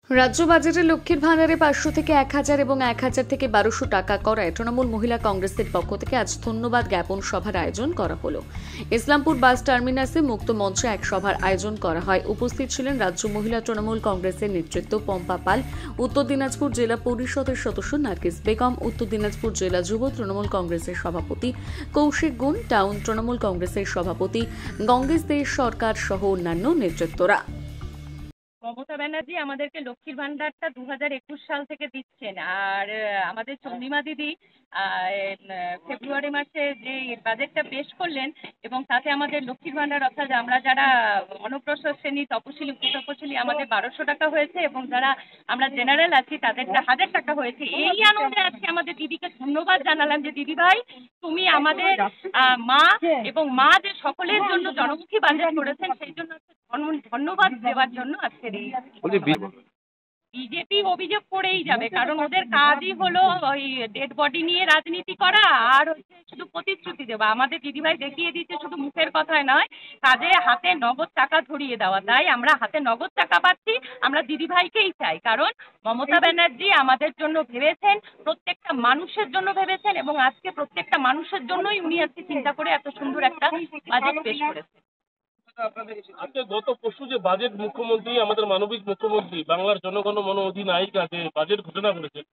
রাজ্য বাজেটে লক্ষ্মীর ভাণ্ডারে 500 থেকে 1000 এবং 1000 থেকে 1200 টাকা করায় তৃণমূল মহিলা কংগ্রেসের পক্ষ থেকে আজ ধন্যবাদ জ্ঞাপন সভার আয়োজন করা হলো। ইসলামপুর বাস টার্মিনাসে মুক্ত মঞ্চে এক সভার আয়োজন করা হয়। উপস্থিত ছিলেন রাজ্য মহিলা তৃণমূল কংগ্রেসের নেতৃত্ব পম্পা পাল, উত্তর দিনাজপুর জেলা পরিষদের সদস্য নার্গিস বেগম, উত্তর দিনাজপুর জেলা যুব তৃণমূল কংগ্রেসের সভাপতি কৌশিক গুণ, টাউন তৃণমূল কংগ্রেসের সভাপতি গঙ্গেশ দে সরকার সহ অন্যান্য নেতৃত্বরা। মমতা ব্যানার্জি আমাদেরকে লক্ষ্মীর ভান্ডারটা 2021 সাল থেকে দিচ্ছেন। আর আমাদের চন্দ্রিমা দিদি ফেব্রুয়ারি মাসে যে বাজেটটা পেশ করলেন এবং তাতে আমাদের লক্ষ্মীর ভান্ডার অর্থাৎ আমরা যারা অনগ্রসর শ্রেণী, তপশিলি, উপতপশিলি আমাদের 1200 টাকা হয়েছে এবং যারা আমরা জেনারেল আছি তাদেরটা 1000 টাকা হয়েছে। এই আনন্দে আজকে আমাদের দিদিকে ধন্যবাদ জানালাম যে দিদি ভাই তুমি আমাদের মা এবং মা যে সকলের জন্য জনমুখী বাজেট করেছেন সেই জন্য ধন্যবাদ দেওয়ার জন্য আজকের এই। বিজেপি অভিযোগ করেই যাবে, কারণ ওদের কাজই হলো ওই ডেড বডি নিয়ে রাজনীতি করা আর হচ্ছে শুধু প্রতিশ্রুতি দেওয়া। আমাদের দিদিভাই দেখিয়ে দিচ্ছে শুধু মুখের কথায় নয়, কাজে হাতে নগদ টাকা ধরিয়ে দেওয়া। তাই আমরা হাতে নগদ টাকা পাচ্ছি, আমরা দিদিভাইকেই চাই, কারণ মমতা ব্যানার্জি আমাদের জন্য ভেবেছেন, প্রত্যেকটা মানুষের জন্য ভেবেছেন এবং আজকে প্রত্যেকটা মানুষের জন্যই উনি আজকে চিন্তা করে এত সুন্দর একটা বাজেট পেশ করেছেন। আজকে গত পরশু যে বাজেট মুখ্যমন্ত্রী, আমাদের মানবিক মুখ্যমন্ত্রী, বাংলার জনগণ মন অধিনায়িকা যে বাজেট ঘোষণা করেছেন,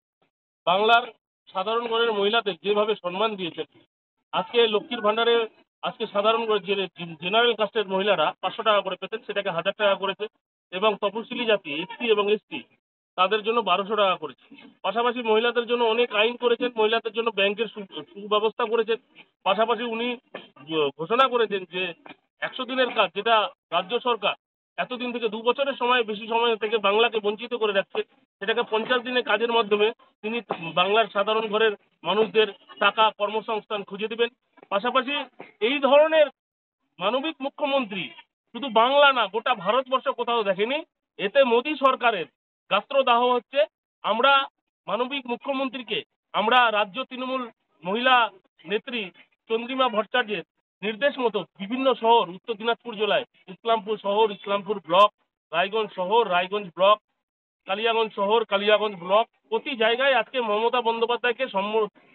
বাংলার সাধারণ ঘরের মহিলাদের যেভাবে সম্মান দিয়েছেন, আজকে লক্ষ্মীর ভান্ডারে আজকে সাধারণ জেনারেল কাস্টের মহিলারা 500 টাকা করে পেতেন, সেটাকে 1000 টাকা করেছে এবং তপশিলি জাতি এসসি এবং এসটি তাদের জন্য 1200 টাকা করেছে। পাশাপাশি মহিলাদের জন্য অনেক আইন করেছেন, মহিলাদের জন্য ব্যাংকের সুব্যবস্থা করেছেন। পাশাপাশি উনি ঘোষণা করেছেন যে 100 দিনের কাজ, যেটা রাজ্য সরকার এতদিন থেকে 2 বছরের সময় বেশি সময় থেকে বাংলাকে বঞ্চিত করে রাখছে, সেটাকে 50 দিনের কাজের মাধ্যমে তিনি বাংলার সাধারণ ঘরের মানুষদের টাকা কর্মসংস্থান খুঁজে দিবেন। পাশাপাশি এই ধরনের মানবিক মুখ্যমন্ত্রী শুধু বাংলা না, গোটা ভারতবর্ষ কোথাও দেখেনি। এতে মোদী সরকারের গাত্রদাহ হচ্ছে। আমরা মানবিক মুখ্যমন্ত্রীকে, আমরা রাজ্য তৃণমূল মহিলা নেত্রী চন্দ্রিমা ভট্টাচার্যের নির্দেশ মতো বিভিন্ন শহর, উত্তর দিনাজপুর জেলায় ইসলামপুর শহর, ইসলামপুর ব্লক, রায়গঞ্জ শহর, রায়গঞ্জ ব্লক, কালিয়াগঞ্জ শহর, কালিয়াগঞ্জ ব্লক, প্রতি জায়গায় আজকে মমতা বন্দ্যোপাধ্যায়কে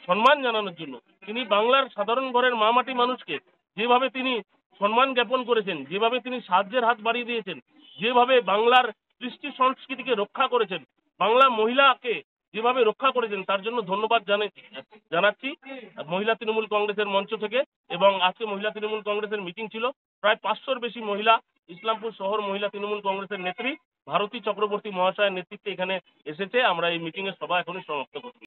সম্মান জানানোর জন্য, তিনি বাংলার সাধারণ ঘরের মা মাটি মানুষকে যেভাবে তিনি সম্মান জ্ঞাপন করেছেন, যেভাবে তিনি সাহায্যের হাত বাড়িয়ে দিয়েছেন, যেভাবে বাংলার কৃষ্টি সংস্কৃতিকে রক্ষা করেছেন, বাংলা মহিলাকে যেভাবে রক্ষা করেছেন, তার জন্য ধন্যবাদ জানাচ্ছি মহিলা তৃণমূল কংগ্রেসের মঞ্চ থেকে। এবং আজকে মহিলা তৃণমূল কংগ্রেসের মিটিং ছিল, প্রায় 500-র বেশি মহিলা, ইসলামপুর শহর মহিলা তৃণমূল কংগ্রেসের নেত্রী ভারতী চক্রবর্তী মহাশয়ের নেতৃত্বে এখানে এসেছে। আমরা এই মিটিং এর সভা এখনই সমাপ্ত করছি।